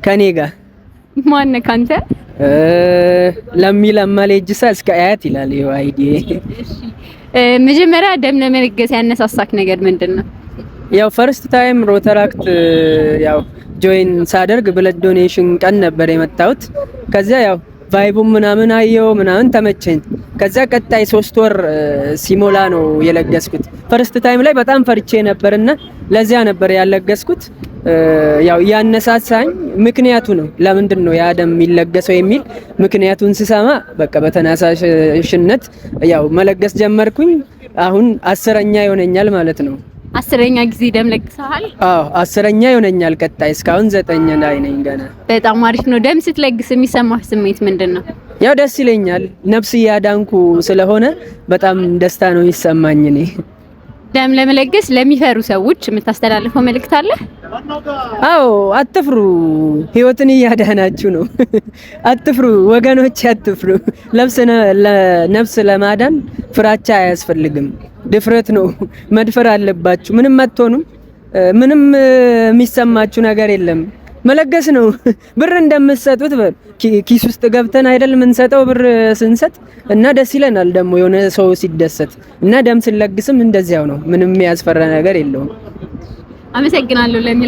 ከኔ ጋር ማን ካንተ ለሚለማለጅሳ እስከ አያት ይላል አይዲ። መጀመሪያ ደም ለመለገስ ያነሳሳክ ነገር ምንድነው? ያው ፈርስት ታይም ሮተራክት ያው ጆይን ሳደርግ ብለድ ዶኔሽን ቀን ነበር የመጣሁት። ከዚያ ያው ቫይቡም ምናምን አየው ምናምን ተመቸኝ። ከዛ ቀጣይ 3 ወር ሲሞላ ነው የለገስኩት። ፈርስት ታይም ላይ በጣም ፈርቼ ነበርና ለዚያ ነበር ያለገስኩት። ያው ያነሳሳኝ ምክንያቱ ነው። ለምንድን ነው ያ ደም የሚለገሰው የሚል ምክንያቱን ስሰማ በቃ በተነሳሽነት ያው መለገስ ጀመርኩኝ። አሁን 10ኛ ይሆነኛል ማለት ነው። 10ኛ ጊዜ ደም ለግሰሃል? አዎ 10ኛ ይሆነኛል። ቀጣይ እስካሁን 9 ላይ ነኝ ገና። በጣም አሪፍ ነው። ደም ስትለግስ የሚሰማህ ስሜት ምንድነው? ያው ደስ ይለኛል። ነፍስ ያዳንኩ ስለሆነ በጣም ደስታ ነው የሚሰማኝ። እኔ ደም ለመለገስ ለሚፈሩ ሰዎች የምታስተላልፈው መልእክት አለ? አዎ አትፍሩ፣ ህይወትን እያዳናችሁ ነው። አትፍሩ ወገኖች፣ አትፍሩ። ነፍስ ለማዳን ፍራቻ አያስፈልግም። ድፍረት ነው መድፈር አለባችሁ። ምንም አትሆኑም። ምንም የሚሰማችሁ ነገር የለም። መለገስ ነው። ብር እንደምትሰጡት ኪስ ውስጥ ገብተን አይደል የምንሰጠው ብር ስንሰጥ እና ደስ ይለናል ደግሞ የሆነ ሰው ሲደሰት እና ደም ስለግስም እንደዚያው ነው። ምንም የሚያስፈራ ነገር የለውም። አመሰግናለሁ ለሚ